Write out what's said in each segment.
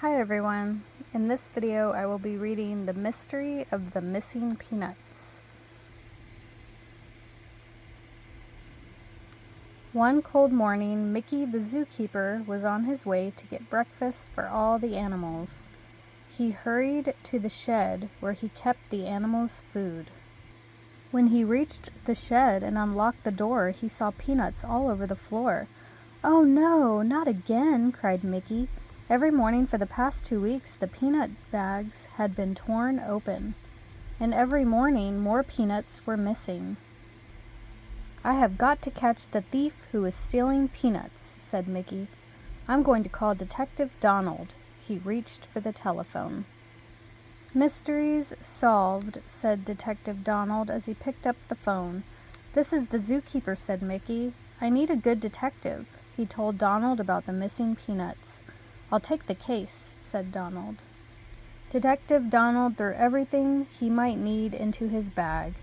Hi everyone. In this video I will be reading The Mystery of the Missing Peanuts. One cold morning, Mickey the zookeeper was on his way to get breakfast for all the animals. He hurried to the shed where he kept the animals' food. When he reached the shed and unlocked the door, he saw peanuts all over the floor. "Oh no, not again!" cried Mickey. Every morning for the past 2 weeks, the peanut bags had been torn open, and every morning more peanuts were missing. "I have got to catch the thief who is stealing peanuts," said Mickey. "I'm going to call Detective Donald." He reached for the telephone. "Mysteries solved," said Detective Donald as he picked up the phone. "This is the zookeeper," said Mickey. "I need a good detective." He told Donald about the missing peanuts. "I'll take the case," said Donald. Detective Donald threw everything he might need into his bag.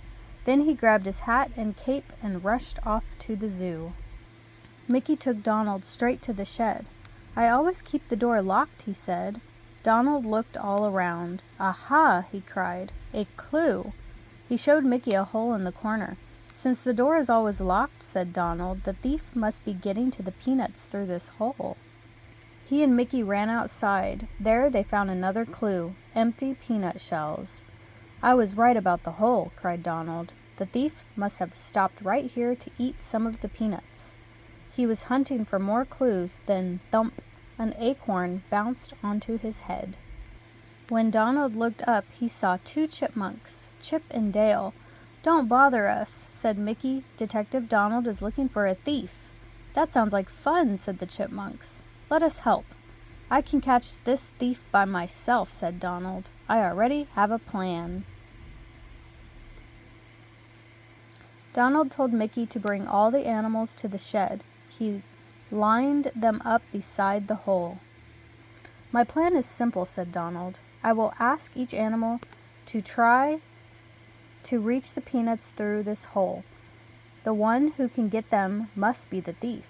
Then he grabbed his hat and cape and rushed off to the zoo. Mickey took Donald straight to the shed. "I always keep the door locked," he said. Donald looked all around. "Aha!" he cried. "A clue!" He showed Mickey a hole in the corner. "Since the door is always locked," said Donald, "the thief must be getting to the peanuts through this hole." He and Mickey ran outside. There they found another clue: empty peanut shells. "I was right about the hole," cried Donald. "The thief must have stopped right here to eat some of the peanuts." He was hunting for more clues, then thump! An acorn bounced onto his head. When Donald looked up, he saw 2 chipmunks, Chip and Dale. "Don't bother us," said Mickey. "Detective Donald is looking for a thief." "That sounds like fun," said the chipmunks. "Let us help." "I can catch this thief by myself," said Donald. "I already have a plan." Donald told Mickey to bring all the animals to the shed. He lined them up beside the hole. "My plan is simple," said Donald. "I will ask each animal to try to reach the peanuts through this hole. The one who can get them must be the thief."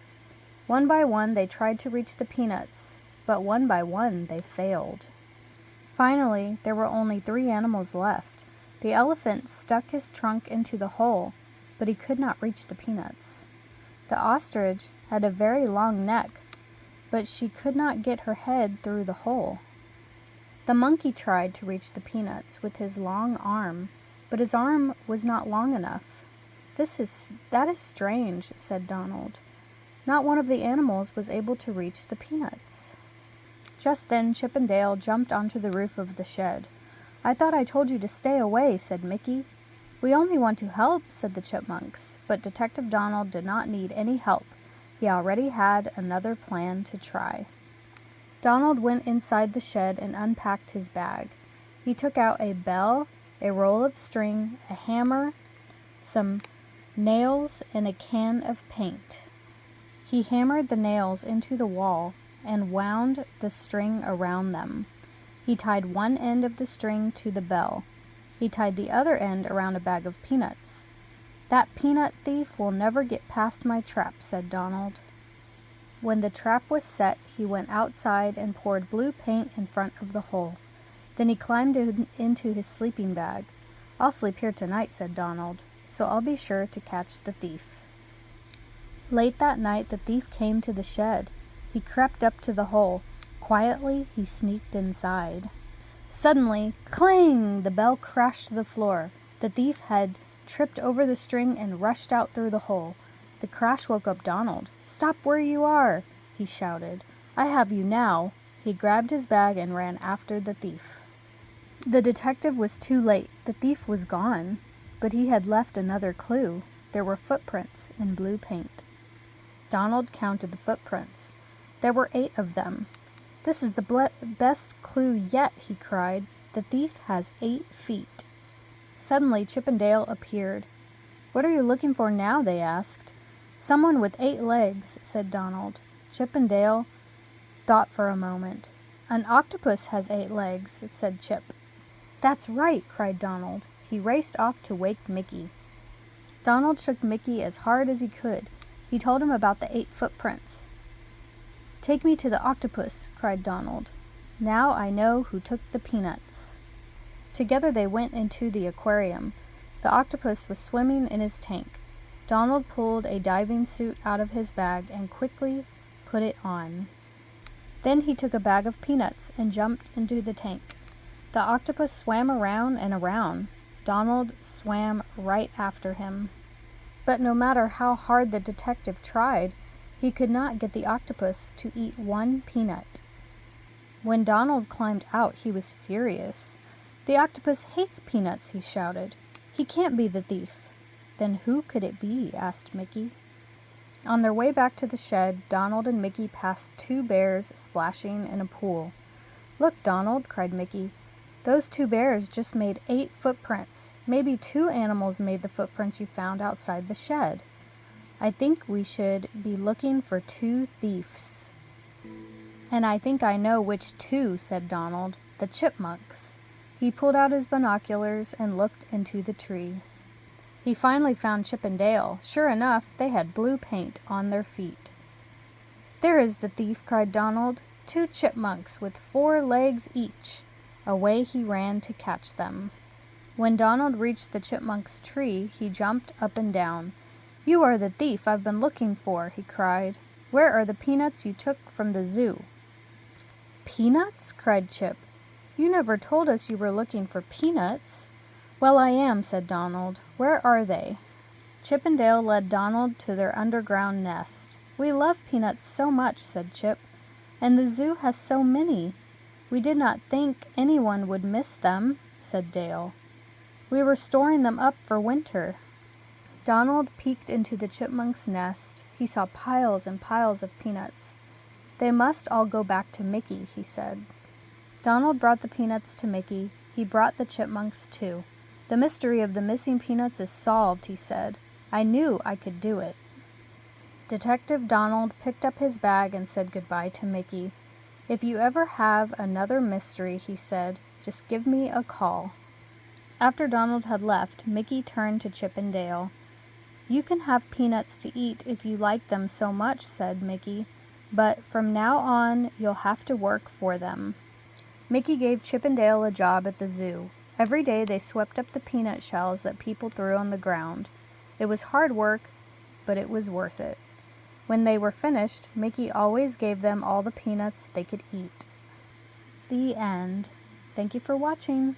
One by one they tried to reach the peanuts, but one by one they failed. Finally, there were only 3 animals left. The elephant stuck his trunk into the hole, but he could not reach the peanuts. The ostrich had a very long neck, but she could not get her head through the hole. The monkey tried to reach the peanuts with his long arm, but his arm was not long enough. That is strange," said Donald. "Not one of the animals was able to reach the peanuts." Just then Chip and Dale jumped onto the roof of the shed. "I thought I told you to stay away," said Mickey. "We only want to help," said the chipmunks. But Detective Donald did not need any help. He already had another plan to try. Donald went inside the shed and unpacked his bag. He took out a bell, a roll of string, a hammer, some nails, and a can of paint. He hammered the nails into the wall and wound the string around them. He tied one end of the string to the bell. He tied the other end around a bag of peanuts. "That peanut thief will never get past my trap," said Donald. When the trap was set, he went outside and poured blue paint in front of the hole. Then he climbed into his sleeping bag. "I'll sleep here tonight," said Donald, "so I'll be sure to catch the thief." Late that night, the thief came to the shed. He crept up to the hole. Quietly, he sneaked inside. Suddenly, clang! The bell crashed to the floor. The thief had tripped over the string and rushed out through the hole. The crash woke up Donald. "Stop where you are!" he shouted. "I have you now." He grabbed his bag and ran after the thief. The detective was too late. The thief was gone, but he had left another clue. There were footprints in blue paint. Donald counted the footprints. There were 8 of them. "This is the best clue yet," he cried. "The thief has 8 feet." Suddenly Chip and Dale appeared. "What are you looking for now?" they asked. "Someone with 8 legs," said Donald. Chip and Dale thought for a moment. "An octopus has 8 legs," said Chip. "That's right," cried Donald. He raced off to wake Mickey. Donald shook Mickey as hard as he could. He told him about the 8 footprints. "Take me to the octopus," cried Donald. Now I know who took the peanuts." Together they went into the aquarium. The octopus was swimming in his tank. Donald pulled a diving suit out of his bag and quickly put it on. Then he took a bag of peanuts and jumped into the tank. The octopus swam around and around. Donald swam right after him. But no matter how hard the detective tried, he could not get the octopus to eat one peanut. When Donald climbed out, he was furious. "The octopus hates peanuts," he shouted. "He can't be the thief." "Then who could it be?" asked Mickey. On their way back to the shed, Donald and Mickey passed 2 bears splashing in a pool. "Look, Donald," cried Mickey. "Those 2 bears just made 8 footprints. Maybe 2 animals made the footprints you found outside the shed. I think we should be looking for 2 thieves." "And I think I know which 2, said Donald. "The chipmunks." He pulled out his binoculars and looked into the trees. He finally found Chip and Dale. Sure enough, they had blue paint on their feet. "There is the thief," cried Donald. 2 chipmunks with 4 legs each." Away he ran to catch them. When Donald reached the chipmunk's tree, he jumped up and down. "You are the thief I've been looking for," he cried. "Where are the peanuts you took from the zoo?" "Peanuts?" cried Chip. "You never told us you were looking for peanuts." "Well, I am," said Donald. "Where are they?" Chip and Dale led Donald to their underground nest. "We love peanuts so much," said Chip, "and the zoo has so many. We did not think anyone would miss them," said Dale. "We were storing them up for winter." Donald peeked into the chipmunk's nest. He saw piles and piles of peanuts. "They must all go back to Mickey," he said. Donald brought the peanuts to Mickey. He brought the chipmunks too. "The mystery of the missing peanuts is solved," he said. "I knew I could do it." Detective Donald picked up his bag and said goodbye to Mickey. "If you ever have another mystery," he said, "just give me a call." After Donald had left, Mickey turned to Chip and Dale. "You can have peanuts to eat if you like them so much," said Mickey, "but from now on you'll have to work for them." Mickey gave Chip and Dale a job at the zoo. Every day they swept up the peanut shells that people threw on the ground. It was hard work, but it was worth it. When they were finished, Mickey always gave them all the peanuts they could eat. The end. Thank you for watching.